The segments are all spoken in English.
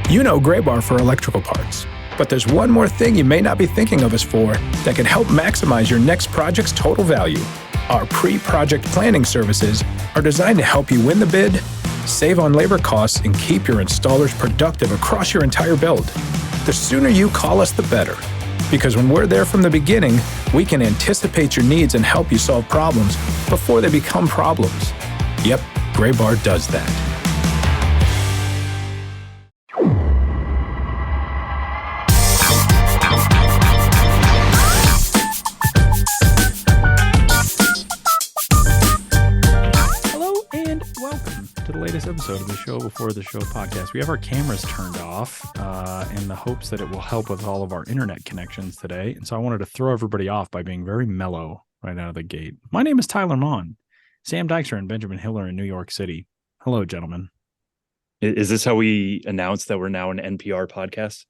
You know Gray Bar for electrical parts, but there's one more thing you may not be thinking of us for that can help maximize your next project's total value. Our pre-project planning services are designed to help you win the bid, save on labor costs, and keep your installers productive across your entire build. The sooner you call us, the better. Because when we're there from the beginning, we can anticipate your needs and help you solve problems before they become problems. Yep, Gray Bar does that. Latest episode of the Show Before the Show podcast. We have our cameras turned off in the hopes that it will help with all of our internet connections today. And so I wanted to throw everybody off by being very mellow right out of the gate. My name is Tyler Mon. Sam Dykstra and Benjamin Hill are in New York City. Hello, gentlemen. Is this how we announce that we're now an NPR podcast?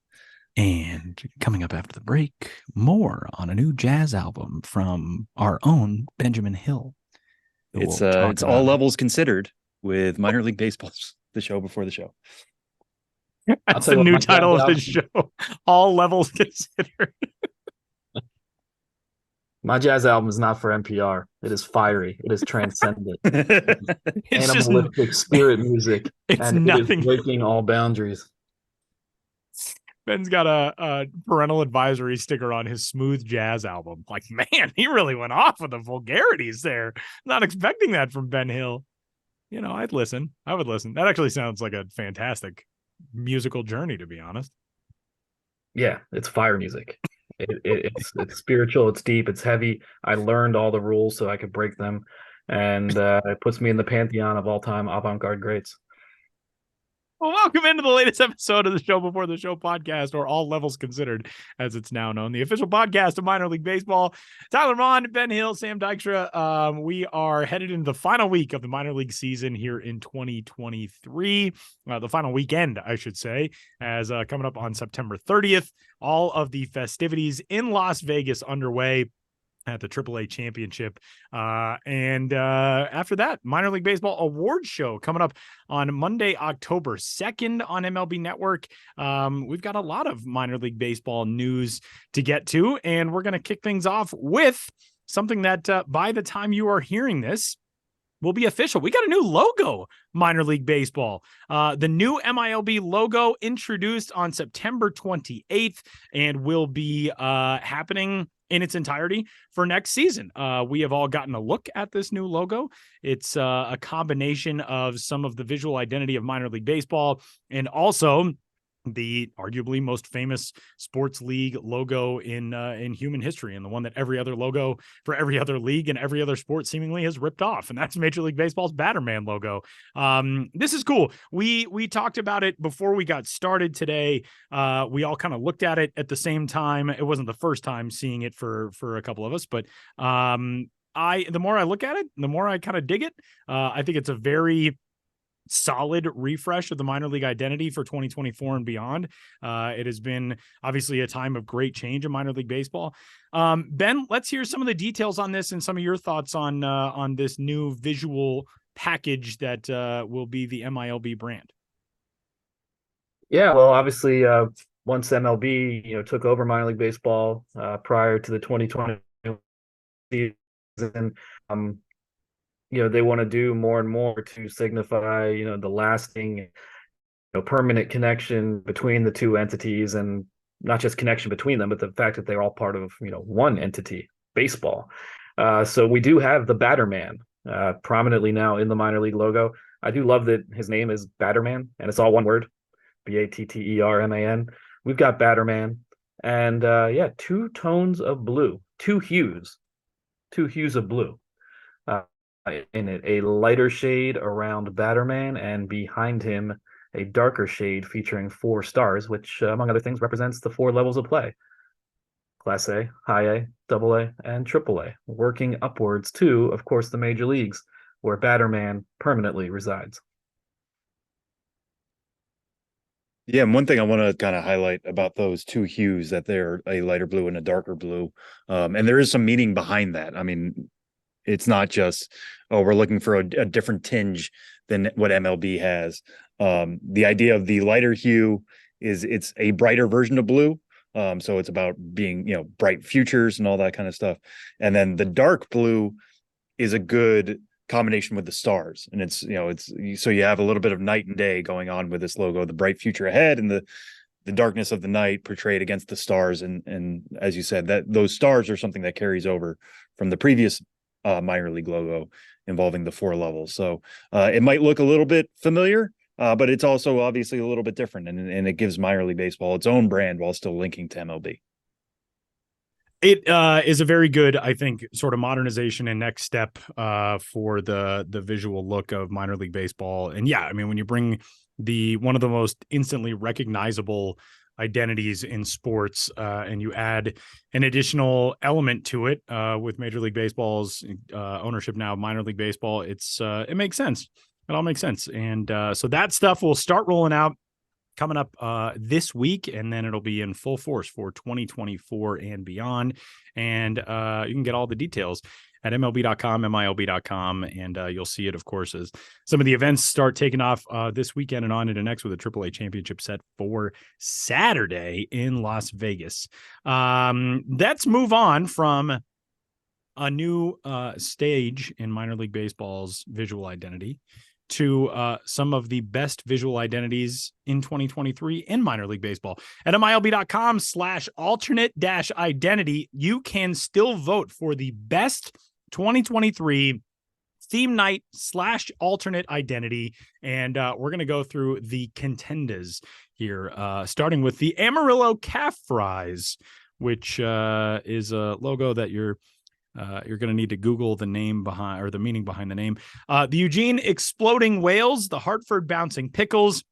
And coming up after the break, more on a new jazz album from our own Benjamin Hill. It's all levels considered. With Minor League Baseball's The Show Before the Show. That's the new title of the show. All levels considered. My jazz album is not for NPR. It is fiery. It is transcendent. It's animalistic spirit music. It's and nothing. It is breaking all boundaries. Ben's got a parental advisory sticker on his smooth jazz album. Like, man, he really went off with the vulgarities there. Not expecting that from Ben Hill. You know, I'd listen. I would listen. That actually sounds like a fantastic musical journey, to be honest. Yeah, it's fire music. It's spiritual. It's deep. It's heavy. I learned all the rules so I could break them, and it puts me in the pantheon of all-time avant-garde greats. Well, welcome into the latest episode of the Show Before the Show podcast, or All Levels Considered, as it's now known, the official podcast of Minor League Baseball. Tyler Mon, Ben Hill, Sam Dykstra. We are headed into the final week of the minor league season here in 2023. The final weekend, I should say, as coming up on September 30th. All of the festivities in Las Vegas underway at the AAA championship. And after that, Minor League Baseball Awards Show coming up on Monday, October 2nd on MLB Network. We've got a lot of minor league baseball news to get to, and we're going to kick things off with something that by the time you are hearing this will be official. We got a new logo, Minor League Baseball. The new MILB logo introduced on September 28th and will be happening in its entirety for next season. We have all gotten a look at this new logo. It's a combination of some of the visual identity of minor league baseball and also the arguably most famous sports league logo in human history, and the one that every other logo for every other league and every other sport seemingly has ripped off, and that's Major League Baseball's Batterman logo. This is cool. We talked about it before we got started today. We all kind of looked at it at the same time. It wasn't the first time seeing it for a couple of us, but the more I look at it, the more I kind of dig it. I think it's a very solid refresh of the minor league identity for 2024 and beyond. It has been obviously a time of great change in minor league baseball. Ben, let's hear some of the details on this and some of your thoughts on this new visual package that will be the MILB brand. Yeah, well, obviously, once MLB took over minor league baseball prior to the 2020 season, they want to do more and more to signify, the lasting, permanent connection between the two entities, and not just connection between them, but the fact that they're all part of, one entity, baseball. So we do have the Batterman prominently now in the minor league logo. I do love that his name is Batterman, and it's all one word, Batterman. We've got Batterman, and two tones of blue, two hues of blue. In it, a lighter shade around Batterman, and behind him a darker shade featuring 4 stars, which among other things represents the 4 levels of play: Class A, High A, Double A, and Triple A, working upwards to, of course, the major leagues, where Batterman permanently resides. Yeah, and one thing I want to kind of highlight about those two hues, that they're a lighter blue and a darker blue, and there is some meaning behind that. I mean, it's not just, we're looking for a different tinge than what MLB has. The idea of the lighter hue is it's a brighter version of blue. So it's about being, bright futures and all that kind of stuff. And then the dark blue is a good combination with the stars. And it's so you have a little bit of night and day going on with this logo, the bright future ahead and the darkness of the night portrayed against the stars. And as you said, that those stars are something that carries over from the previous minor league logo involving the 4 levels. So it might look a little bit familiar, but it's also obviously a little bit different, and it gives minor league baseball its own brand while still linking to MLB. It is a very good, I think, sort of modernization and next step for the visual look of minor league baseball. And yeah, I mean, when you bring one of the most instantly recognizable identities in sports and you add an additional element to it with Major League Baseball's ownership now of minor league baseball, it makes sense. It all makes sense. And so that stuff will start rolling out coming up this week, and then it'll be in full force for 2024 and beyond. And you can get all the details at MLB.com, MILB.com, and you'll see it, of course, as some of the events start taking off this weekend and on into next with a AAA championship set for Saturday in Las Vegas. Let's move on from a new stage in minor league baseball's visual identity to some of the best visual identities in 2023 in minor league baseball. At MILB.com/alternate-identity, you can still vote for the best 2023 theme night /alternate identity. And we're going to go through the contenders here, starting with the Amarillo Calf Fries, which is a logo that you're going to need to Google the name behind, or the meaning behind the name. The Eugene Exploding Whales, the Hartford Bouncing Pickles,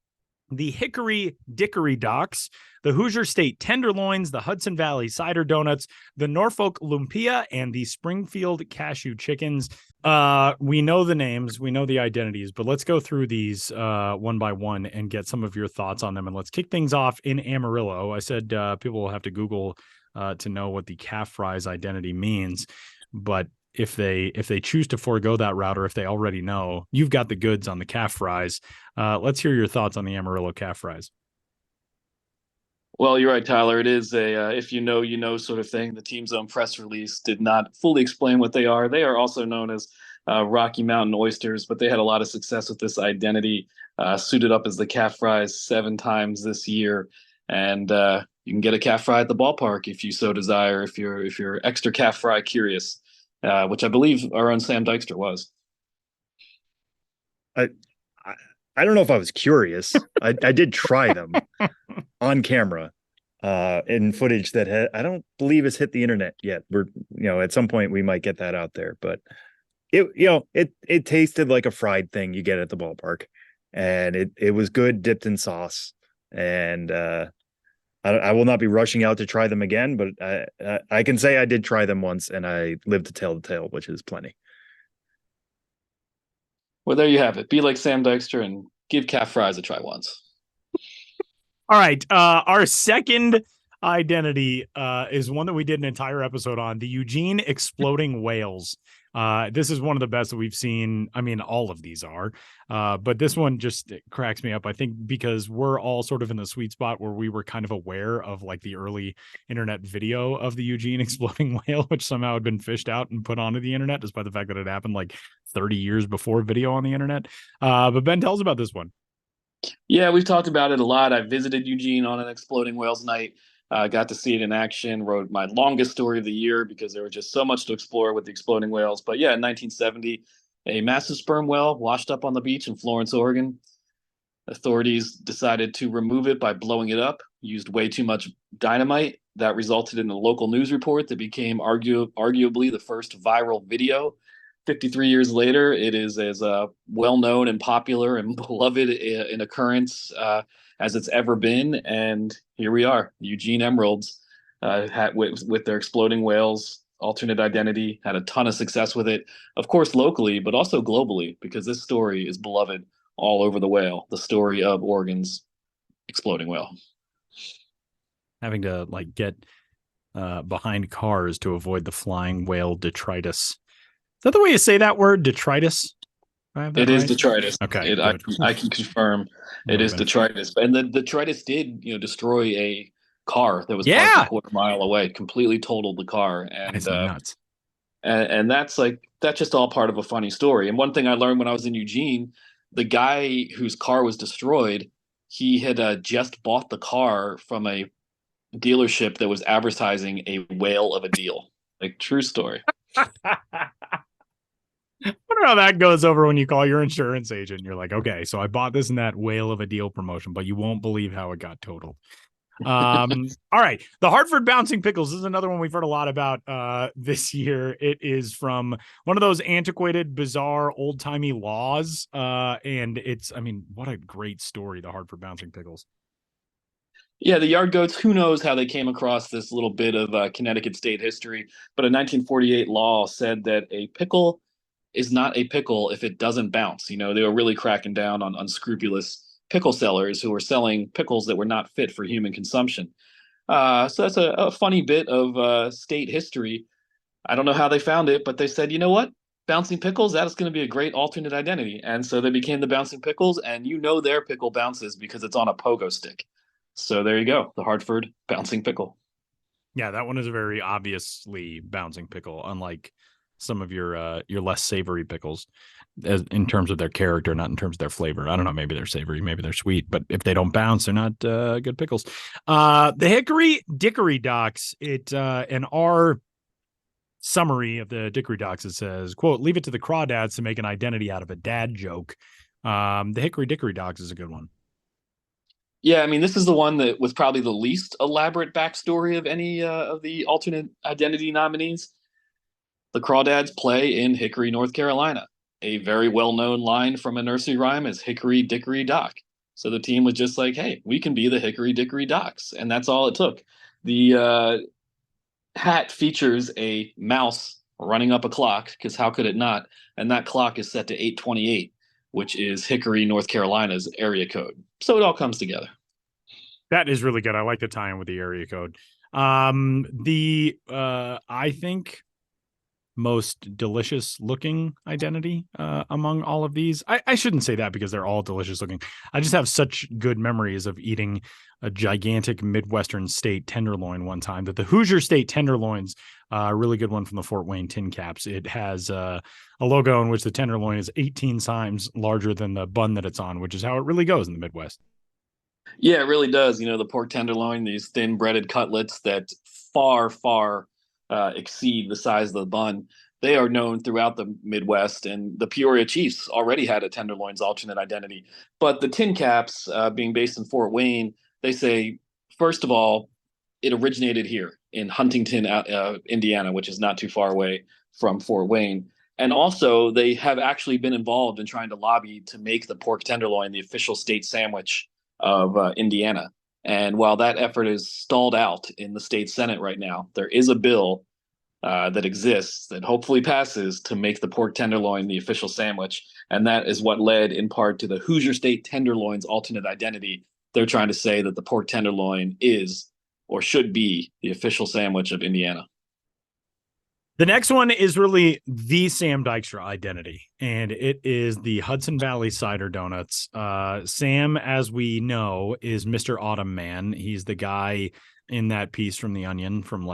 the Hickory Dickory Docks, the Hoosier State Tenderloins, the Hudson Valley Cider Donuts, the Norfolk Lumpia, and the Springfield Cashew Chickens. We know the names, we know the identities, but let's go through these one by one and get some of your thoughts on them. And let's kick things off in Amarillo. I said people will have to Google to know what the Calf Fries identity means. But if they choose to forego that route, or if they already know, you've got the goods on the Calf Fries. Let's hear your thoughts on the Amarillo Calf Fries. Well, you're right, Tyler. It is a if you know sort of thing. The team's own press release did not fully explain what they are. They are also known as Rocky Mountain Oysters, but they had a lot of success with this identity, suited up as the Calf Fries 7 times this year. And you can get a calf fry at the ballpark if you so desire, if you're extra calf fry curious, which I believe our own Sam Dykstra was. I don't know if I was curious. I did try them on camera in footage that I don't believe has hit the internet yet. We're at some point we might get that out there, but it tasted like a fried thing you get at the ballpark, and it was good dipped in sauce. And I will not be rushing out to try them again, but I can say I did try them once, and I lived to tell the tale, which is plenty. Well, there you have it. Be like Sam Dykstra and give calf fries a try once. All right. Our second identity is one that we did an entire episode on, the Eugene Exploding Whales. This is one of the best that we've seen. I mean, all of these are, but this one just cracks me up. I think because we're all sort of in the sweet spot where we were kind of aware of like the early internet video of the Eugene Exploding Whale, which somehow had been fished out and put onto the internet, despite the fact that it happened like 30 years before video on the internet. But Ben, tell us about this one. Yeah, we've talked about it a lot. I visited Eugene on an Exploding Whales night. Got to see it in action, wrote my longest story of the year because there was just so much to explore with the Exploding Whales. But yeah, in 1970, a massive sperm whale washed up on the beach in Florence, Oregon. Authorities decided to remove it by blowing it up, used way too much dynamite. That resulted in a local news report that became arguably the first viral video. 53 years later, it is as well-known and popular and beloved an occurrence as it's ever been. And here we are, Eugene Emeralds with their Exploding Whales alternate identity, had a ton of success with it, of course, locally, but also globally, because this story is beloved all over the whale, the story of Oregon's Exploding Whale. Having to like get behind cars to avoid the flying whale detritus. Is that the way you say that word, detritus? I have that It is right? detritus. Okay, It, good. I can confirm Would it have is been. detritus. And the detritus did, destroy a car that was parked a Yeah, quarter mile away, completely totaled the car. that's nuts. And that's just all part of a funny story. And one thing I learned when I was in Eugene, the guy whose car was destroyed, he had just bought the car from a dealership that was advertising a whale of a deal. Like, true story. I wonder how that goes over when you call your insurance agent. You're like, okay, so I bought this in that whale of a deal promotion, but you won't believe how it got totaled. All right. The Hartford Bouncing Pickles is another one we've heard a lot about this year. It is from one of those antiquated, bizarre, old-timey laws. And it's, I mean, what a great story, the Hartford Bouncing Pickles. Yeah, the yard goats, who knows how they came across this little bit of Connecticut state history, but a 1948 law said that a pickle is not a pickle if it doesn't bounce. They were really cracking down on unscrupulous pickle sellers who were selling pickles that were not fit for human consumption. So that's a funny bit of state history. I don't know how they found it, but they said, you know what? Bouncing pickles, that is going to be a great alternate identity. And so they became the Bouncing Pickles, and their pickle bounces because it's on a pogo stick. So there you go, the Hartford Bouncing Pickle. Yeah, that one is a very obviously bouncing pickle, unlike some of your less savory pickles, in terms of their character, not in terms of their flavor. I don't know, maybe they're savory, maybe they're sweet, but if they don't bounce, they're not good pickles. The Hickory Dickory Docks, in our summary of the Dickory Docks, it says, quote, leave it to the crawdads to make an identity out of a dad joke. The Hickory Dickory Docks is a good one. Yeah, I mean, this is the one that was probably the least elaborate backstory of any of the alternate identity nominees. The Crawdads play in Hickory, North Carolina. A very well-known line from a nursery rhyme is Hickory Dickory Dock. So the team was just like, hey, we can be the Hickory Dickory Docks. And that's all it took. The hat features a mouse running up a clock, because how could it not? And that clock is set to 8:28, which is Hickory, North Carolina's area code. So it all comes together. That is really good. I like the tie-in with the area code. I think most delicious looking identity among all of these. I shouldn't say that because they're all delicious looking. I just have such good memories of eating a gigantic Midwestern state tenderloin one time, that the Hoosier State tenderloins, a really good one from the Fort Wayne tin caps. It has a logo in which the tenderloin is 18 times larger than the bun that it's on, which is how it really goes in the Midwest. Yeah, it really does. The pork tenderloin, these thin breaded cutlets that far, far exceed the size of the bun. They are known throughout the Midwest, and the Peoria Chiefs already had a tenderloin's alternate identity. But the tin caps, being based in Fort Wayne, they say, first of all, it originated here in Huntington, Indiana, which is not too far away from Fort Wayne. And also, they have actually been involved in trying to lobby to make the pork tenderloin the official state sandwich of Indiana. And while that effort is stalled out in the state Senate right now, there is a bill that exists that hopefully passes to make the pork tenderloin the official sandwich. And that is what led in part to the Hoosier State tenderloin's alternate identity. They're trying to say that the pork tenderloin is or should be the official sandwich of Indiana. The next one is really the Sam Dykstra identity, and it is the Hudson Valley Cider Donuts. Sam, as we know, is Mr. Autumn Man. He's the guy in that piece from The Onion from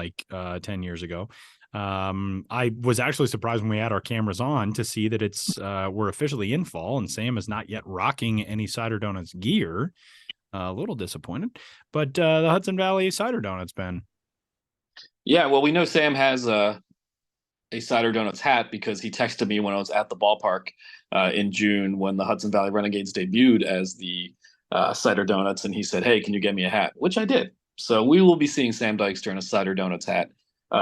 10 years ago. I was actually surprised when we had our cameras on to see that we're officially in fall, and Sam is not yet rocking any Cider Donuts gear. A little disappointed, but the Hudson Valley Cider Donuts, Ben. Yeah, well, we know Sam has a Cider Donuts hat because he texted me when I was at the ballpark in June when the Hudson Valley Renegades debuted as the Cider Donuts, and he said, hey, can you get me a hat? Which I did. So we will be seeing Sam Dykstra in a Cider Donuts hat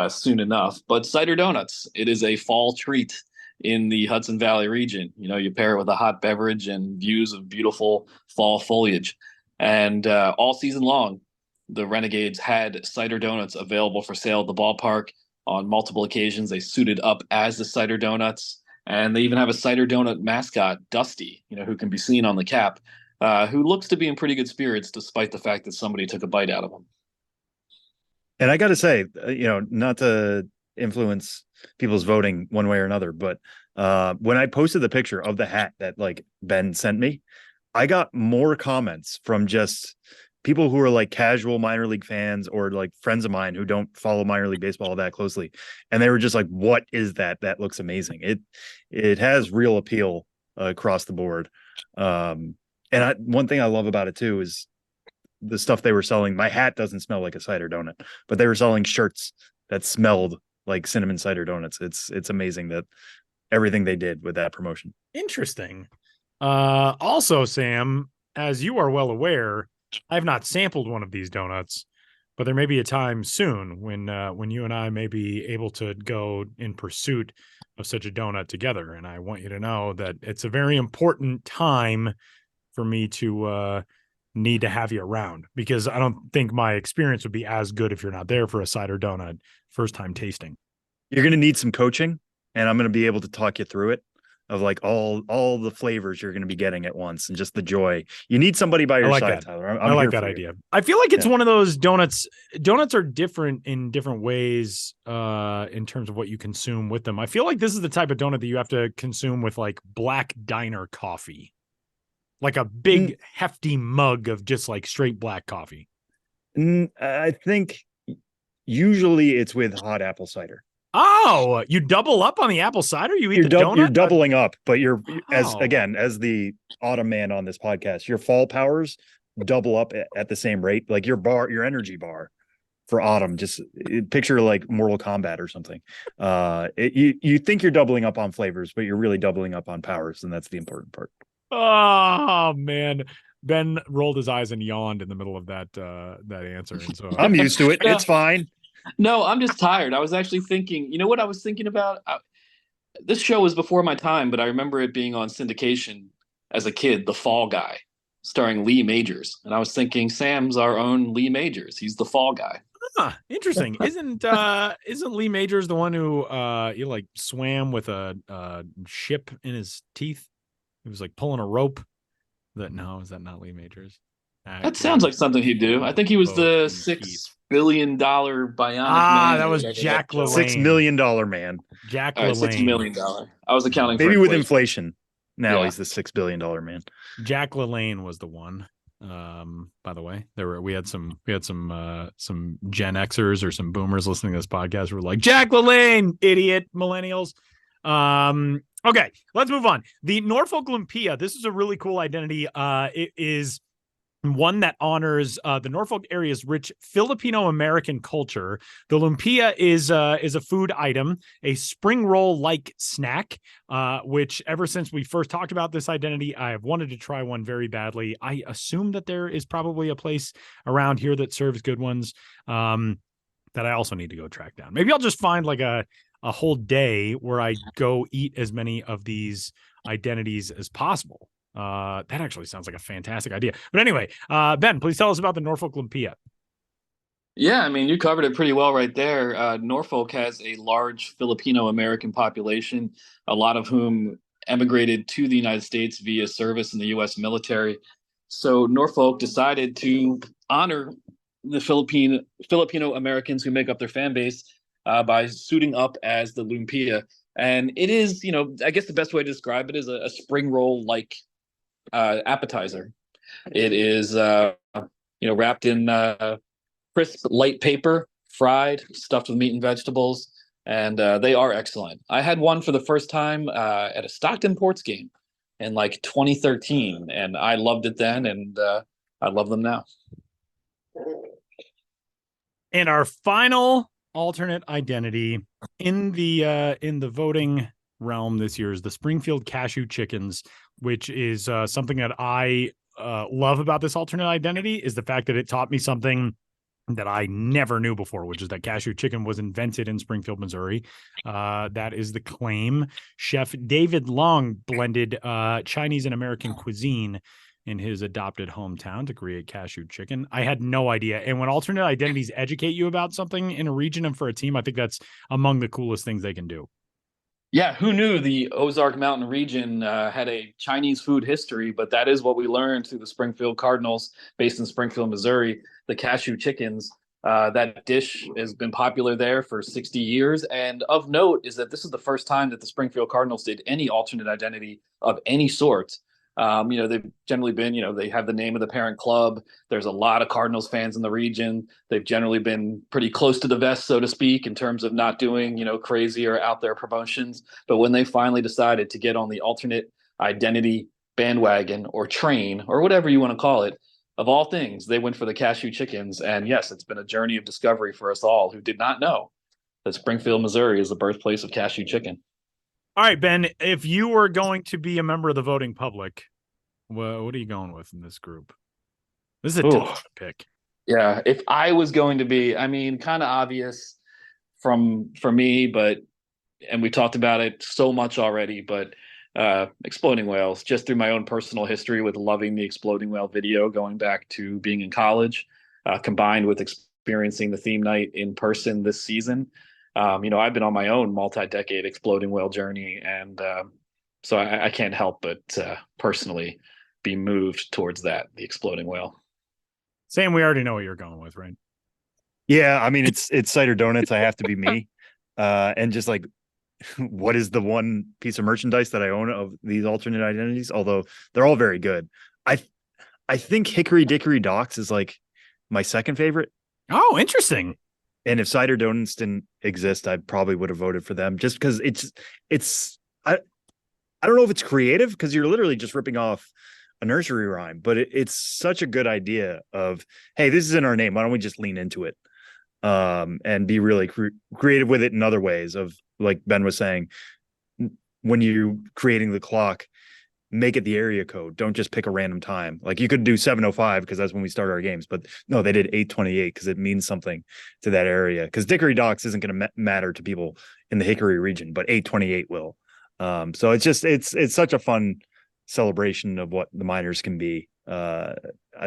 soon enough. But Cider Donuts, it is a fall treat in the Hudson Valley region. You pair it with a hot beverage and views of beautiful fall foliage. And all season long, the Renegades had Cider Donuts available for sale at the ballpark. On multiple occasions, they suited up as the Cider Donuts, and they even have a Cider Donut mascot, Dusty, who can be seen on the cap, who looks to be in pretty good spirits despite the fact that somebody took a bite out of him. And I got to say, not to influence people's voting one way or another. But when I posted the picture of the hat that like Ben sent me, I got more comments from just people who are like casual minor league fans or like friends of mine who don't follow minor league baseball that closely. And they were just like, what is that? That looks amazing. It has real appeal across the board. One thing I love about it too is the stuff they were selling. My hat doesn't smell like a cider donut, but they were selling shirts that smelled like cinnamon cider donuts. It's amazing that everything they did with that promotion. Interesting. Also, Sam, as you are well aware, I have not sampled one of these donuts, but there may be a time soon when you and I may be able to go in pursuit of such a donut together. And I want you to know that it's a very important time for me to need to have you around, because I don't think my experience would be as good if you're not there for a cider donut first time tasting. You're going to need some coaching, and I'm going to be able to talk you through it, of like all the flavors you're going to be getting at once and just the joy. You need somebody by your side, Tyler. I like that idea. I feel like it's one of those donuts. Donuts are different in different ways in terms of what you consume with them. I feel like this is the type of donut that you have to consume with like black diner coffee, like a big hefty mug of just like straight black coffee. I think usually it's with hot apple cider. Oh, you double up on the apple cider? You eat the donut? You're doubling up, but as the autumn man on this podcast, your fall powers double up at the same rate. Like your energy bar for autumn, just picture like Mortal Kombat or something. You think you're doubling up on flavors, but you're really doubling up on powers, and that's the important part. Oh man. Ben rolled his eyes and yawned in the middle of that answer. And so I'm used to it. It's fine. No, I'm just tired. I was actually thinking, you know what I was thinking about? This show was before my time, but I remember it being on syndication as a kid, The Fall Guy, starring Lee Majors. And I was thinking, Sam's our own Lee Majors. He's the fall guy. Interesting. Isn't Lee Majors the one who he like swam with a ship in his teeth? He was like pulling a rope. Is that not Lee Majors? That sounds like something he'd do. I think he was the $6 billion bionic man. That was Jack LaLanne. $6 million man. Jack LaLanne. $6 million. I was accounting maybe for with inflation. Now Yeah. he's the $6 billion man. Jack LaLanne was the one. By the way, we had some Gen Xers or some boomers listening to this podcast who were like, Jack LaLanne, idiot millennials. Okay, let's move on. The Norfolk Lumpia. This is a really cool identity. It is one that honors the Norfolk area's rich Filipino-American culture. The lumpia is a food item, a spring roll-like snack, which ever since we first talked about this identity, I have wanted to try one very badly. I assume that there is probably a place around here that serves good ones that I also need to go track down. Maybe I'll just find like a whole day where I go eat as many of these identities as possible. That actually sounds like a fantastic idea. But anyway, Ben, please tell us about the Norfolk Lumpia. Yeah, I mean, you covered it pretty well right there. Norfolk has a large Filipino-American population, a lot of whom emigrated to the United States via service in the U.S. military. So Norfolk decided to honor the Filipino-Americans who make up their fan base by suiting up as the Lumpia. And it is, I guess the best way to describe it is a spring roll-like appetizer. It is wrapped in crisp light paper, fried, stuffed with meat and vegetables, and they are excellent. I had one for the first time at a Stockton Ports game in like 2013, and I loved it then, and I love them now. And our final alternate identity in the voting realm this year is the Springfield Cashew Chickens, which is something that I love about this alternate identity is the fact that it taught me something that I never knew before, which is that cashew chicken was invented in Springfield, Missouri. That is the claim. Chef David Long blended Chinese and American cuisine in his adopted hometown to create cashew chicken. I had no idea. And when alternate identities educate you about something in a region and for a team, I think that's among the coolest things they can do. Yeah, who knew the Ozark Mountain region had a Chinese food history, but that is what we learned through the Springfield Cardinals based in Springfield, Missouri, the cashew chickens. That dish has been popular there for 60 years. And of note is that this is the first time that the Springfield Cardinals did any alternate identity of any sort. They've generally been, they have the name of the parent club. There's a lot of Cardinals fans in the region. They've generally been pretty close to the vest, so to speak, in terms of not doing, crazy or out there promotions. But when they finally decided to get on the alternate identity bandwagon or train or whatever you want to call it, of all things, they went for the cashew chickens. And yes, it's been a journey of discovery for us all who did not know that Springfield, Missouri is the birthplace of cashew chicken. All right, Ben, if you were going to be a member of the voting public, what are you going with in this group? This is a tough pick. Yeah, if I was going to be, kind of obvious for me, and we talked about it so much already, but Exploding Whales, just through my own personal history with loving the Exploding Whale video going back to being in college, combined with experiencing the theme night in person this season. I've been on my own multi-decade Exploding Whale journey, and so I can't help but personally be moved towards the Exploding Whale. Sam, we already know what you're going with, right? Yeah, it's cider donuts. I have to be me, and just like, what is the one piece of merchandise that I own of these alternate identities? Although they're all very good, I think Hickory Dickory Docks is like my second favorite. Oh, interesting. And if cider donuts didn't exist, I probably would have voted for them, just because it's I don't know if it's creative, because you're literally just ripping off a nursery rhyme, but it's such a good idea of, hey, this is in our name, why don't we just lean into it, and be really creative with it in other ways. Of, like Ben was saying, when you creating the clock, make it the area code. Don't just pick a random time. Like, you could do 7:05 because that's when we start our games, but no, they did 8:28 because it means something to that area. Because Dickory Docks isn't going to matter to people in the Hickory region, but 8:28 will. So it's such a fun celebration of what the minors can be. I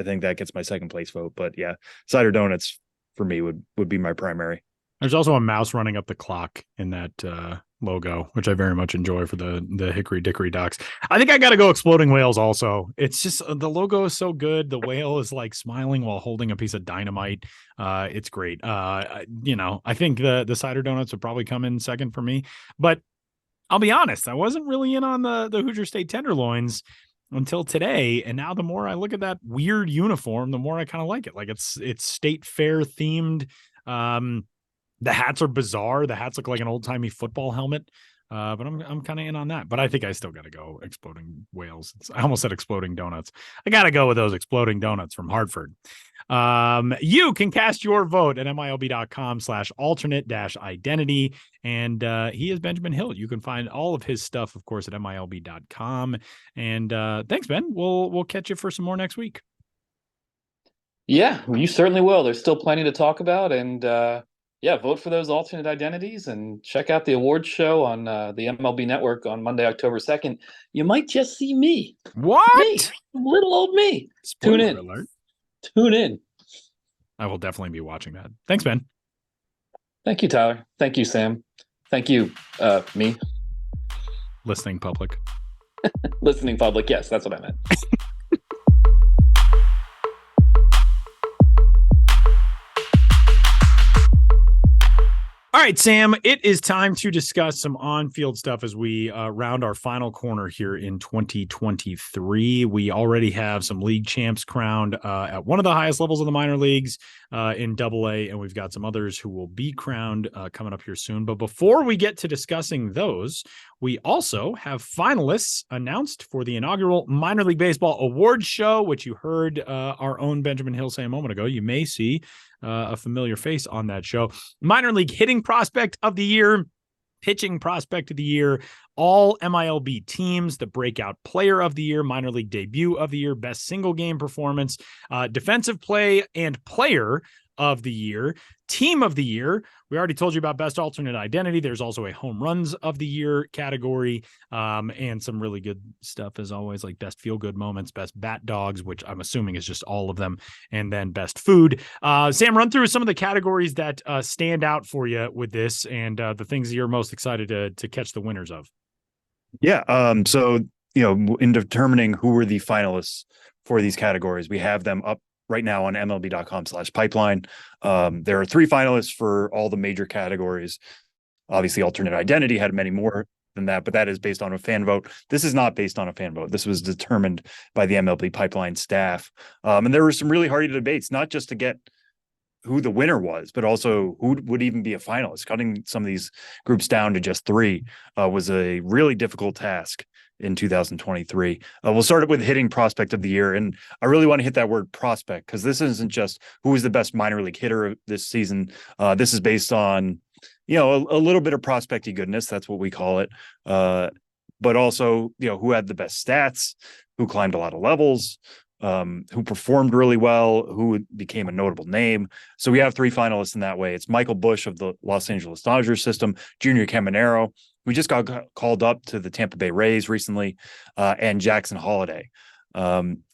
think that gets my second place vote. But yeah, cider donuts for me would be my primary. There's also a mouse running up the clock in that logo, which I very much enjoy for the Hickory Dickory Docks. I think I got to go Exploding Whales also. It's just, the logo is so good. The whale is like smiling while holding a piece of dynamite. It's great. I think the cider donuts would probably come in second for me, but I'll be honest, I wasn't really in on the Hoosier State tenderloins until today. And now the more I look at that weird uniform, the more I kind of like it. Like, it's state fair themed. The hats are bizarre. The hats look like an old timey football helmet. But I'm kind of in on that. But I think I still got to go Exploding Whales. I almost said Exploding Donuts. I got to go with those Exploding Donuts from Hartford. You can cast your vote at MILB.com/alternate-identity. And he is Benjamin Hill. You can find all of his stuff, of course, at MILB.com. And thanks, Ben. We'll catch you for some more next week. Yeah, you certainly will. There's still plenty to talk about. And vote for those alternate identities and check out the awards show on the MLB Network on Monday, October 2nd. You might just see me. What? Me, little old me. Spoiler alert. Tune in. I will definitely be watching that. Thanks, Ben. Thank you, Tyler. Thank you, Sam. Thank you, me. Listening public. Listening public. Yes, that's what I meant. All right, Sam, it is time to discuss some on-field stuff as we round our final corner here in 2023. We already have some league champs crowned at one of the highest levels of the minor leagues in AA, and we've got some others who will be crowned coming up here soon. But before we get to discussing those, we also have finalists announced for the inaugural Minor League Baseball Awards Show, which you heard our own Benjamin Hill say a moment ago. You may see a familiar face on that show. Minor League Hitting Prospect of the Year, Pitching Prospect of the Year, all MILB teams, the Breakout Player of the Year, Minor League Debut of the Year, Best Single Game Performance, Defensive Play and Player of the Year, Team of the Year. We already told you about Best Alternate Identity. There's also a Home Runs of the Year category, and some really good stuff as always, like Best Feel Good Moments, Best Bat Dogs, which I'm assuming is just all of them, and then Best Food. Sam, run through some of the categories that stand out for you with this, and the things that you're most excited to catch the winners of. Yeah. So, in determining who were the finalists for these categories, we have them up right now on MLB.com/pipeline. There are 3 finalists for all the major categories. Obviously, alternate identity had many more than that, but that is based on a fan vote. This is not based on a fan vote. This was determined by the MLB pipeline staff. And there were some really hearty debates, not just to get who the winner was, but also who would even be a finalist. Cutting some of these groups down to just 3 was a really difficult task in 2023. We'll start it with hitting prospect of the year. And I really want to hit that word prospect, because this isn't just who is the best minor league hitter this season. This is based on, a little bit of prospecty goodness. That's what we call it. But also, who had the best stats, who climbed a lot of levels, who performed really well, who became a notable name. So we have 3 finalists in that way. It's Michael Busch of the Los Angeles Dodgers system, Junior Caminero, who just got called up to the Tampa Bay Rays recently, and Jackson Holliday.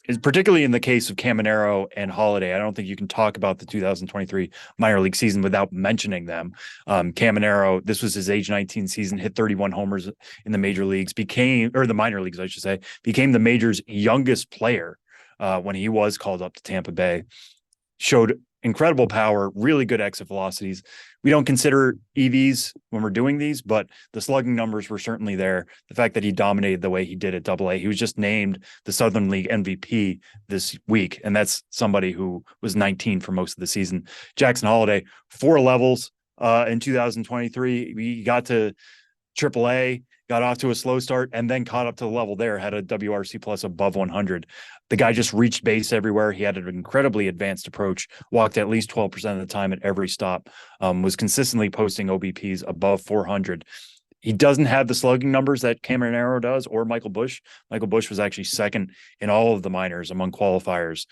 Is particularly in the case of Caminero and Holliday, I don't think you can talk about the 2023 minor league season without mentioning them. Caminero, this was his age 19 season, hit 31 homers in the major leagues, the minor leagues, I should say, became the major's youngest player when he was called up to Tampa Bay. Showed incredible power, really good exit velocities. We don't consider EVs when we're doing these, but the slugging numbers were certainly there. The fact that he dominated the way he did at AA, he was just named the Southern League MVP this week, and that's somebody who was 19 for most of the season. Jackson Holliday, 4 levels in 2023. We got to AAA, got off to a slow start, and then caught up to the level there, had a WRC plus above 100. The guy just reached base everywhere. He had an incredibly advanced approach, walked at least 12% of the time at every stop, was consistently posting OBPs above 400. He doesn't have the slugging numbers that Caminero does or Michael Busch. Michael Busch was actually second in all of the minors among qualifiers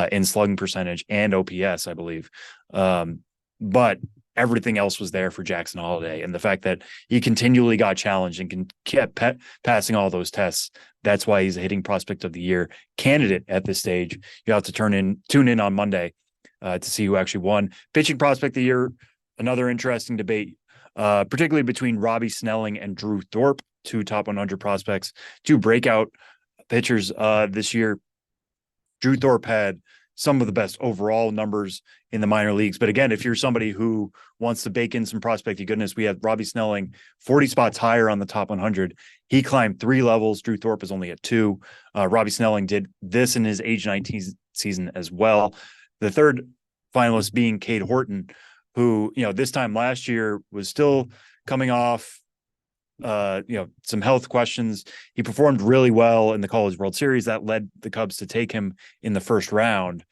in slugging percentage and OPS, I believe. But everything else was there for Jackson Holliday. And the fact that he continually got challenged and kept passing all those tests, that's why he's a hitting prospect of the year candidate at this stage. You have to tune in on Monday to see who actually won. Pitching prospect of the year, another interesting debate, particularly between Robbie Snelling and Drew Thorpe, 2 top 100 prospects, 2 breakout pitchers this year. Drew Thorpe had some of the best overall numbers in the minor leagues. But again, if you're somebody who wants to bake in some prospecty goodness, we have Robbie Snelling 40 spots higher on the top 100. He climbed 3 levels. Drew Thorpe is only at 2. Robbie Snelling did this in his age 19 season as well. The third finalist being Cade Horton, who, this time last year was still coming off some health questions. He performed really well in the College World Series. That led the Cubs to take him in the first round.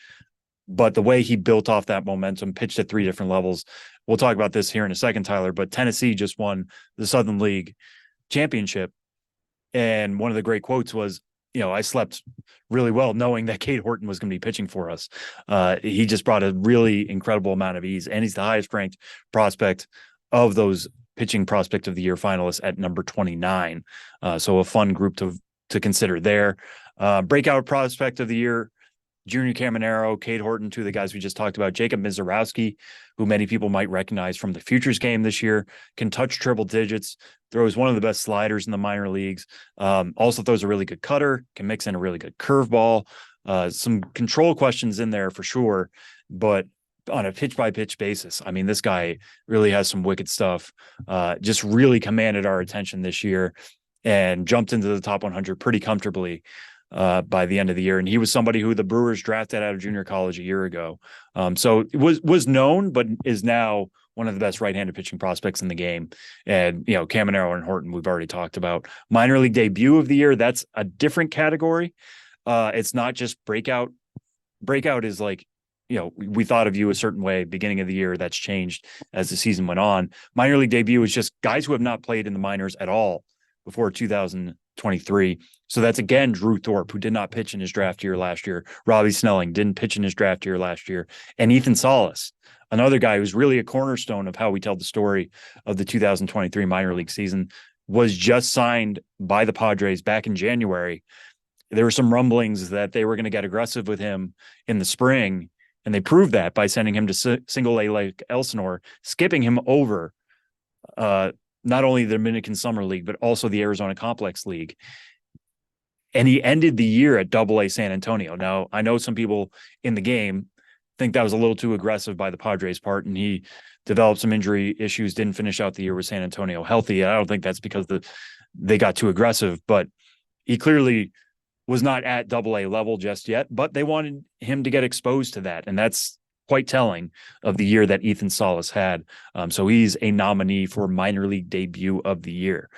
But the way he built off that momentum, pitched at 3 different levels. We'll talk about this here in a second, Tyler, but Tennessee just won the Southern League championship. And one of the great quotes was, I slept really well knowing that Cade Horton was going to be pitching for us. He just brought a really incredible amount of ease, and he's the highest ranked prospect of those pitching prospect of the year finalists at number 29. So a fun group to consider there. Breakout prospect of the year, Junior Caminero, Cade Horton, 2 of the guys we just talked about. Jacob Mizorowski, who many people might recognize from the Futures game this year, can touch triple digits, throws one of the best sliders in the minor leagues, also throws a really good cutter, can mix in a really good curveball. Some control questions in there for sure, but on a pitch-by-pitch basis, I mean, this guy really has some wicked stuff. Just really commanded our attention this year and jumped into the top 100 pretty comfortably by the end of the year. And he was somebody who the Brewers drafted out of junior college a year ago. So it was known, but is now one of the best right-handed pitching prospects in the game. And, Caminero and Horton, we've already talked about. Minor league debut of the year, that's a different category. It's not just breakout. Breakout is like, we thought of you a certain way beginning of the year. That's changed as the season went on. Minor league debut is just guys who have not played in the minors at all before 2023. So that's again Drew Thorpe, who did not pitch in his draft year last year. Robbie Snelling didn't pitch in his draft year last year. And Ethan Salas, another guy who's really a cornerstone of how we tell the story of the 2023 minor league season, was just signed by the Padres back in January. There were some rumblings that they were going to get aggressive with him in the spring, and they proved that by sending him to Single A Lake Elsinore, skipping him over not only the Dominican Summer League, but also the Arizona Complex League. and he ended the year at Double-A San Antonio. Now, I know some people in the game think that was a little too aggressive by the Padres' part, and he developed some injury issues, didn't finish out the year with San Antonio healthy. I don't think that's because they got too aggressive, but he clearly was not at Double-A level just yet, but they wanted him to get exposed to that, and that's quite telling of the year that Ethan Salas had. So he's a nominee for minor league debut of the year.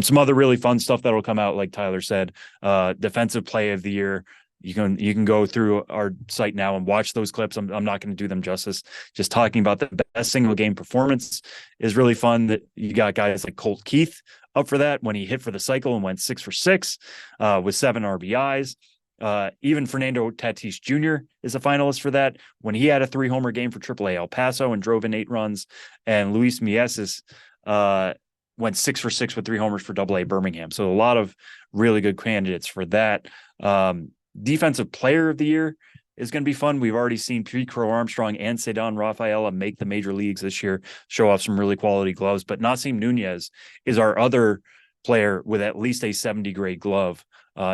Some other really fun stuff that'll come out, like Tyler said, defensive play of the year. You can go through our site now and watch those clips. I'm not going to do them justice. Just talking about the best single game performance is really fun. That you got guys like Colt Keith up for that when he hit for the cycle and went 6 for 6 with 7 RBIs. Even Fernando Tatis Jr. is a finalist for that when he had a 3-homer game for AAA El Paso and drove in 8 runs. And Luis Mieses went 6 for 6 with 3 homers for AA Birmingham. So a lot of really good candidates for that. Defensive player of the year is going to be fun. We've already seen Pete Crow Armstrong and Cedon Rafaela make the major leagues this year, show off some really quality gloves. But Nasim Nunez is our other player with at least a 70 grade glove.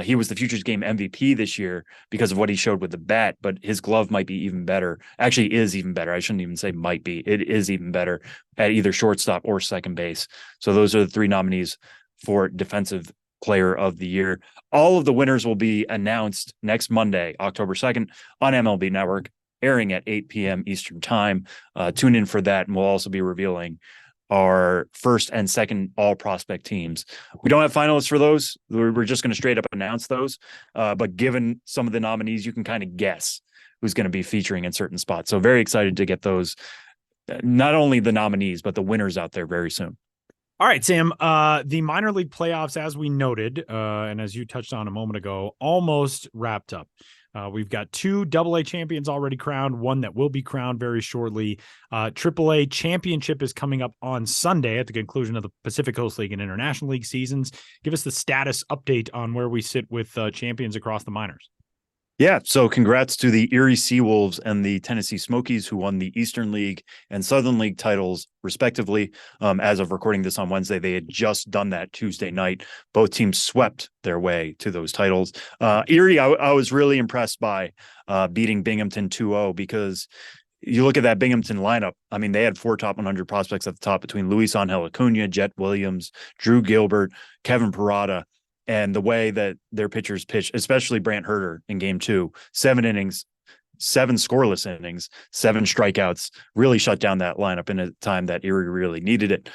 He was the Futures Game MVP this year because of what he showed with the bat, but his glove might be even better. Actually, is even better. I shouldn't even say might be. It is even better at either shortstop or second base. So those are the 3 nominees for Defensive Player of the Year. All of the winners will be announced next Monday, October 2nd, on MLB Network, airing at 8 p.m. Eastern Time. Tune in for that, and we'll also be revealing our first and second all prospect teams. We don't have finalists for those. We're just going to straight up announce those. But given some of the nominees, you can kind of guess who's going to be featuring in certain spots. So very excited to get those, not only the nominees, but the winners out there very soon. All right, Sam, the minor league playoffs, as we noted, and as you touched on a moment ago, almost wrapped up. We've got 2 AA champions already crowned, one that will be crowned very shortly. AAA championship is coming up on Sunday at the conclusion of the Pacific Coast League and International League seasons. Give us the status update on where we sit with champions across the minors. Yeah, so congrats to the Erie Seawolves and the Tennessee Smokies, who won the Eastern League and Southern League titles, respectively. As of recording this on Wednesday, they had just done that Tuesday night. Both teams swept their way to those titles. Erie, I was really impressed by beating Binghamton 2-0 because you look at that Binghamton lineup. I mean, they had 4 top 100 prospects at the top between Luis Angel Acuna, Jet Williams, Drew Gilbert, Kevin Parada. And the way that their pitchers pitched, especially Brant Herter in game 2, 7 innings, 7 scoreless innings, 7 strikeouts, really shut down that lineup in a time that Erie really needed it.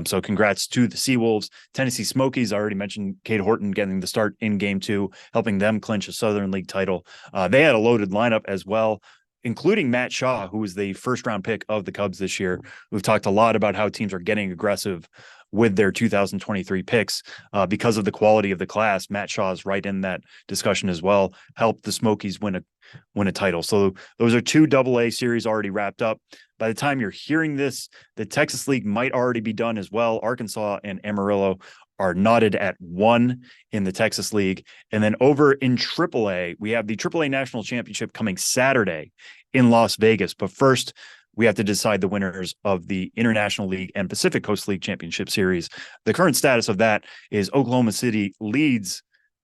So congrats to the Seawolves. Tennessee Smokies, I already mentioned Cade Horton getting the start in game 2, helping them clinch a Southern League title. They had a loaded lineup as well, including Matt Shaw, who was the first-round pick of the Cubs this year. We've talked a lot about how teams are getting aggressive with their 2023 picks because of the quality of the class. Matt Shaw is right in that discussion as well. Helped the Smokies win a title. So those are 2 AA series already wrapped up. By the time you're hearing this, the Texas League might already be done as well. Arkansas and Amarillo are knotted at 1 in the Texas League. And then over in AAA, we have the AAA National Championship coming Saturday in Las Vegas. But first, we have to decide the winners of the International League and Pacific Coast League Championship Series. The current status of that is Oklahoma City leads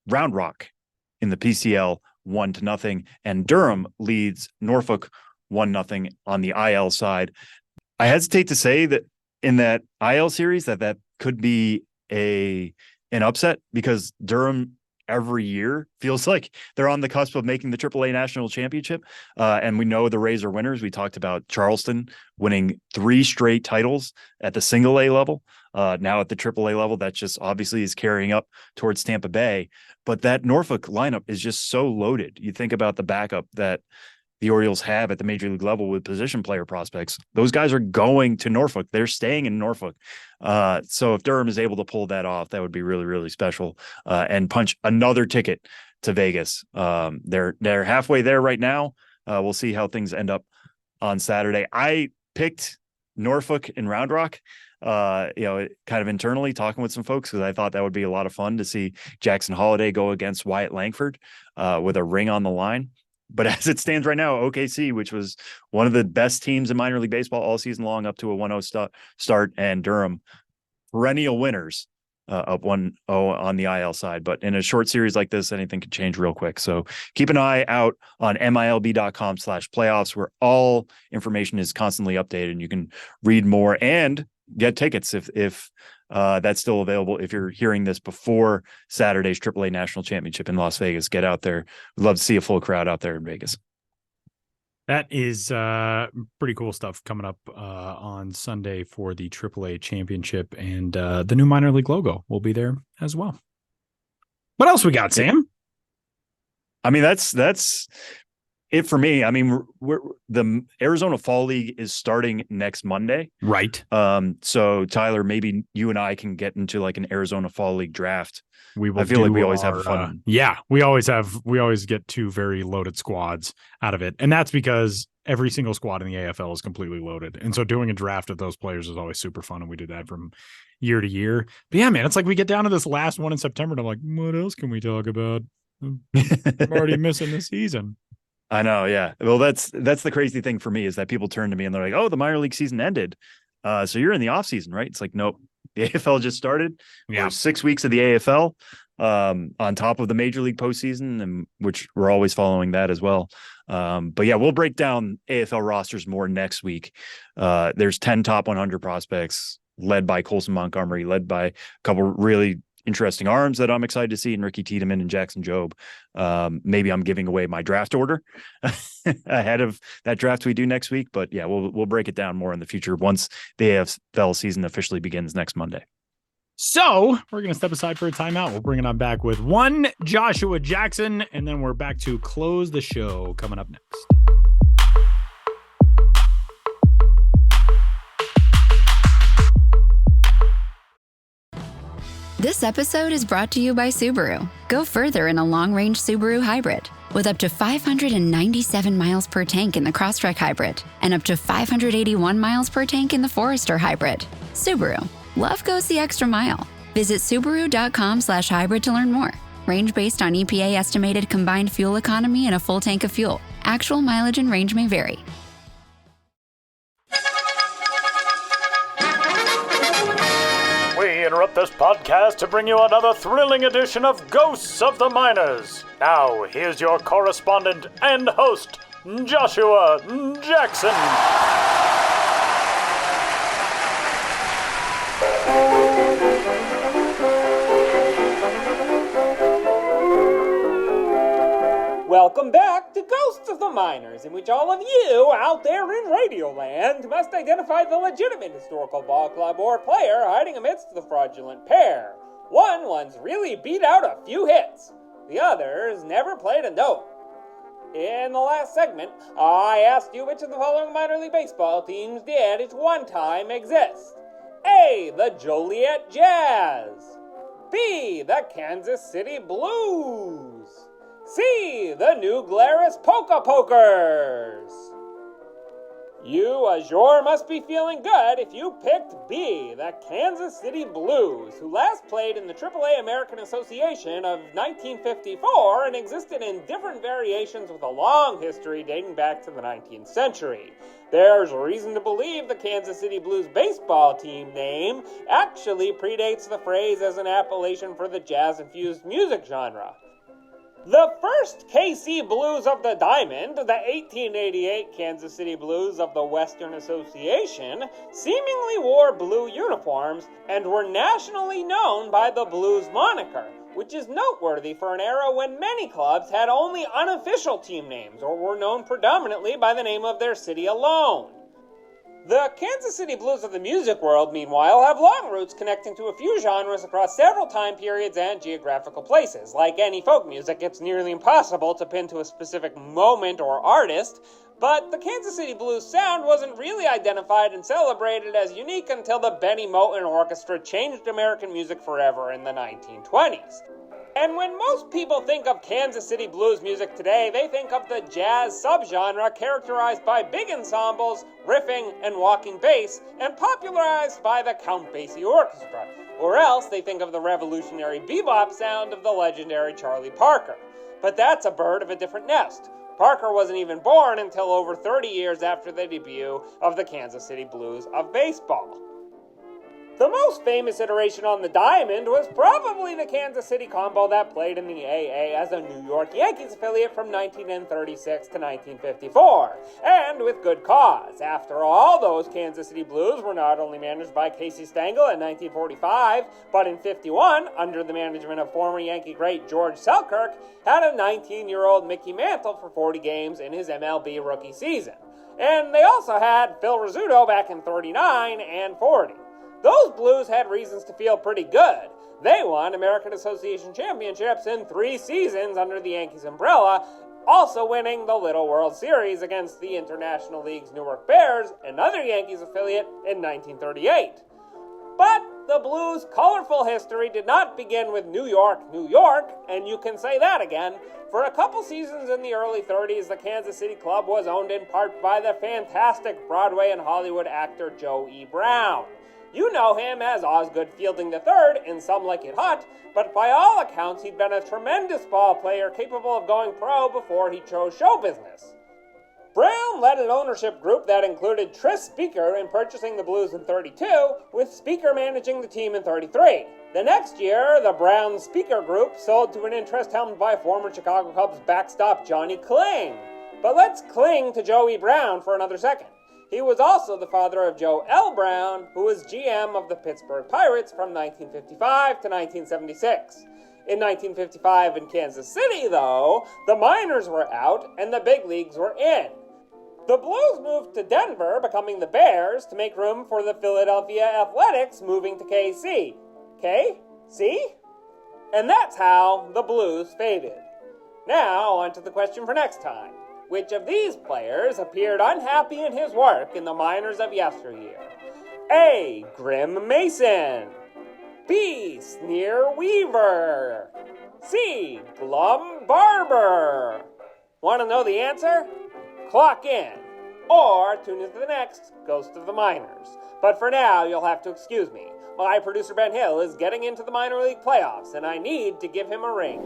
Round Rock in the PCL 1-0, and Durham leads Norfolk 1-0 on the IL side. I hesitate to say that in that IL series that could be an upset because Durham every year feels like they're on the cusp of making the AAA National Championship. And we know the Rays are winners. We talked about Charleston winning 3 straight titles at the single A level. Now at the AAA level, that just obviously is carrying up towards Tampa Bay. But that Norfolk lineup is just so loaded. You think about the backup that the Orioles have at the major league level with position player prospects. Those guys are going to Norfolk. They're staying in Norfolk. So if Durham is able to pull that off, that would be really, really special and punch another ticket to Vegas. They're halfway there right now. We'll see how things end up on Saturday. I picked Norfolk in Round Rock, kind of internally talking with some folks because I thought that would be a lot of fun to see Jackson Holiday go against Wyatt Langford with a ring on the line. But as it stands right now, OKC, which was one of the best teams in minor league baseball all season long, up to a 1-0 start, and Durham, perennial winners, up 1-0 on the IL side. But in a short series like this, anything can change real quick. So keep an eye out on MILB.com/playoffs, where all information is constantly updated, and you can read more and get tickets if that's still available. If you're hearing this before Saturday's AAA National Championship in Las Vegas, get out there. We'd love to see a full crowd out there in Vegas. That is pretty cool stuff coming up on Sunday for the AAA Championship, and the new minor league logo will be there as well. What else we got, Sam? I mean, that's it for me. I mean, the Arizona Fall League is starting next Monday. Right. So Tyler, maybe you and I can get into like an Arizona Fall League draft. I feel like we always have fun. We always get two very loaded squads out of it. And that's because every single squad in the AFL is completely loaded. And so doing a draft of those players is always super fun. And we do that from year to year. But yeah, man, it's like we get down to this last one in September and I'm like, what else can we talk about? I'm already missing the season. I know. Yeah. Well, that's the crazy thing for me is that people turn to me and they're like, oh, the minor league season ended. So you're in the off season, right? It's like, nope, the AFL just started. Yeah. We're 6 weeks of the AFL on top of the major league postseason, and which we're always following that as well. But yeah, we'll break down AFL rosters more next week. There's 10 top 100 prospects led by Colson Montgomery, led by a couple really interesting arms that I'm excited to see in Ricky Tiedemann and Jackson Jobe. Maybe I'm giving away my draft order ahead of that draft we do next week, but yeah, we'll break it down more in the future once the AFL season officially begins next Monday. So we're going to step aside for a timeout. We'll bring it on back with one Joshua Jackson, and then we're back to close the show coming up next. This episode is brought to you by Subaru. Go further in a long-range Subaru hybrid with up to 597 miles per tank in the Crosstrek hybrid and up to 581 miles per tank in the Forester hybrid. Subaru. Love goes the extra mile. Visit Subaru.com/hybrid to learn more. Range based on EPA estimated combined fuel economy and a full tank of fuel. Actual mileage and range may vary. We interrupt this podcast to bring you another thrilling edition of Ghosts of the Miners. Now, here's your correspondent and host, Joshua Jackson. Welcome back to Ghosts of the Miners, in which all of you out there in Radioland must identify the legitimate historical ball club or player hiding amidst the fraudulent pair. One's really beat out a few hits. The other's never played a note. In the last segment, I asked you which of the following minor league baseball teams did at one time exist. A. The Joliet Jazz. B. The Kansas City Blues. C. The New Glarus Polka Pokers. You, Azure, must be feeling good if you picked B, the Kansas City Blues, who last played in the AAA American Association of 1954 and existed in different variations with a long history dating back to the 19th century. There's reason to believe the Kansas City Blues baseball team name actually predates the phrase as an appellation for the jazz-infused music genre. The first KC Blues of the Diamond, the 1888 Kansas City Blues of the Western Association, seemingly wore blue uniforms and were nationally known by the Blues moniker, which is noteworthy for an era when many clubs had only unofficial team names or were known predominantly by the name of their city alone. The Kansas City Blues of the music world, meanwhile, have long roots connecting to a few genres across several time periods and geographical places. Like any folk music, it's nearly impossible to pin to a specific moment or artist, but the Kansas City Blues sound wasn't really identified and celebrated as unique until the Benny Moten Orchestra changed American music forever in the 1920s. And when most people think of Kansas City blues music today, they think of the jazz subgenre characterized by big ensembles, riffing, and walking bass, and popularized by the Count Basie Orchestra. Or else they think of the revolutionary bebop sound of the legendary Charlie Parker. But that's a bird of a different nest. Parker wasn't even born until over 30 years after the debut of the Kansas City Blues of baseball. The most famous iteration on the diamond was probably the Kansas City combo that played in the AA as a New York Yankees affiliate from 1936 to 1954, and with good cause. After all, those Kansas City Blues were not only managed by Casey Stengel in 1945, but in 51, under the management of former Yankee great George Selkirk, had a 19-year-old Mickey Mantle for 40 games in his MLB rookie season. And they also had Phil Rizzuto back in 39 and 40. Those Blues had reasons to feel pretty good. They won American Association championships in 3 seasons under the Yankees umbrella, also winning the Little World Series against the International League's Newark Bears, another Yankees affiliate, in 1938. But the Blues' colorful history did not begin with New York, New York, and you can say that again. For a couple seasons in the early 30s, the Kansas City club was owned in part by the fantastic Broadway and Hollywood actor Joe E. Brown. You know him as Osgood Fielding III in Some Like It Hot, but by all accounts he'd been a tremendous ball player capable of going pro before he chose show business. Brown led an ownership group that included Tris Speaker in purchasing the Blues in 32, with Speaker managing the team in 33. The next year, the Brown Speaker Group sold to an interest helmed by former Chicago Cubs backstop Johnny Kling. But let's cling to Joey Brown for another second. He was also the father of Joe L. Brown, who was GM of the Pittsburgh Pirates from 1955 to 1976. In 1955 in Kansas City, though, the minors were out and the big leagues were in. The Blues moved to Denver, becoming the Bears, to make room for the Philadelphia Athletics moving to KC. KC? And that's how the Blues faded. Now, on to the question for next time. Which of these players appeared unhappy in his work in the minors of yesteryear? A. Grim Mason. B. Sneer Weaver. C. Glum Barber. Want to know the answer? Clock in. Or tune into the next Ghost of the Minors. But for now, you'll have to excuse me. My producer Ben Hill is getting into the minor league playoffs, and I need to give him a ring.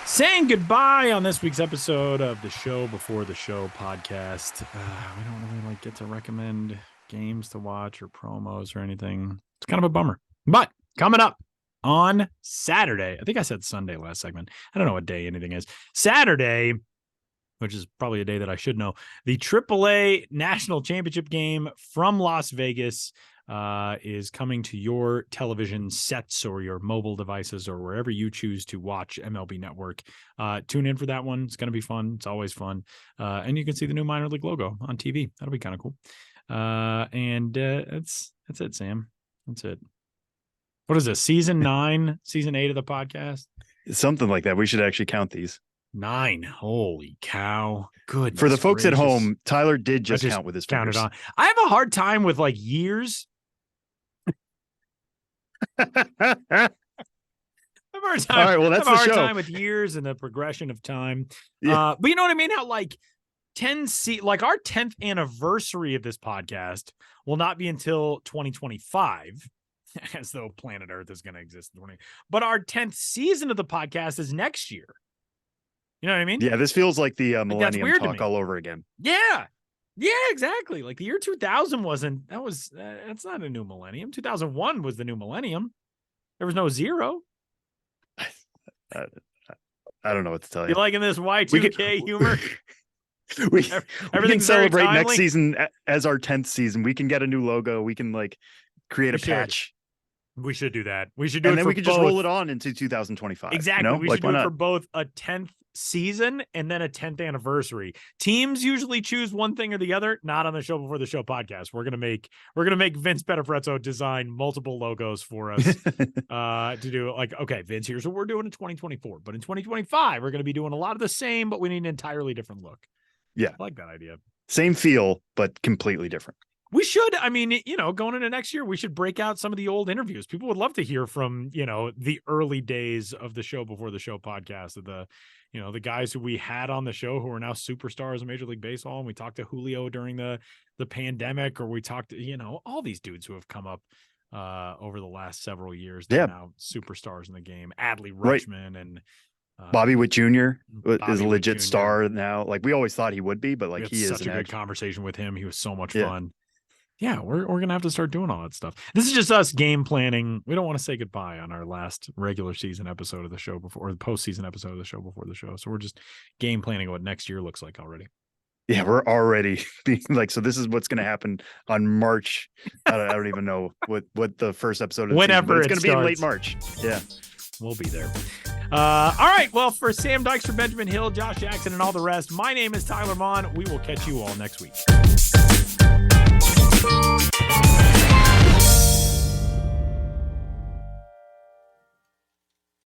Saying goodbye on this week's episode of the Show Before the Show podcast. We don't really get to recommend games to watch or promos or anything. It's kind of a bummer. But coming up on Saturday, I think I said Sunday last segment. I don't know what day anything is. Saturday, which is probably a day that I should know, the AAA National Championship game from Las Vegas is coming to your television sets or your mobile devices or wherever you choose to watch MLB Network. Tune in for that one. It's going to be fun. It's always fun. And you can see the new minor league logo on TV. That'll be kind of cool. And that's it, Sam. That's it. What is this? Season 9, season 8 of the podcast? Something like that. We should actually count these. 9. Holy cow. Good. For the folks at home, Tyler did just count with his fingers. On. I have a hard time with like years. I have a hard time. All right, well, that's the show. Time with years and the progression of time. Yeah. But you know what I mean? How like like our 10th anniversary of this podcast will not be until 2025, as though planet Earth is going to exist in 20. But our 10th season of the podcast is next year. You know what I mean? Yeah, this feels like the millennium talk all over again. Yeah. Yeah, exactly. Like the year 2000 that's not a new millennium. 2001 was the new millennium. There was no 0. I don't know what to tell you. You liking this Y2K humor? we can celebrate next season as our 10th season. We can get a new logo. We can like create a patch. We should do that. We should do and it then for we could both. Just roll it on into 2025. Exactly. You know? We should do it for both a 10th season and then a 10th anniversary. Teams usually choose one thing or the other. Not on the Show Before the Show podcast. We're gonna make Vince Petafrezzo design multiple logos for us to do like, okay, Vince, here's what we're doing in 2024, but in 2025 we're gonna be doing a lot of the same, but we need an entirely different look. Yeah, I like that idea. Same feel, but completely different. We should, I mean, going into next year, we should break out some of the old interviews. People would love to hear from, the early days of the Show Before the Show podcast, of the guys who we had on the show who are now superstars in Major League Baseball. And we talked to Julio during the pandemic, or we talked to, all these dudes who have come up over the last several years. They're now superstars in the game. Adley Rutschman and Bobby Witt Jr. Bobby is a Witt legit Jr. star now. Like we always thought he would be, but like he is such a good actual conversation with him. He was so much fun. Yeah, we're gonna have to start doing all that stuff. This is just us game planning. We don't want to say goodbye on our last regular season episode of the show before, or the postseason episode of the show before the show. So we're just game planning what next year looks like already. Yeah, we're already being like, so this is what's going to happen on March. I don't even know what the first episode of the season, but it's going to be in late March. Yeah. We'll be there. All right. Well, for Sam Dykstra, Benjamin Hill, Josh Jackson, and all the rest, my name is Tyler Mon. We will catch you all next week.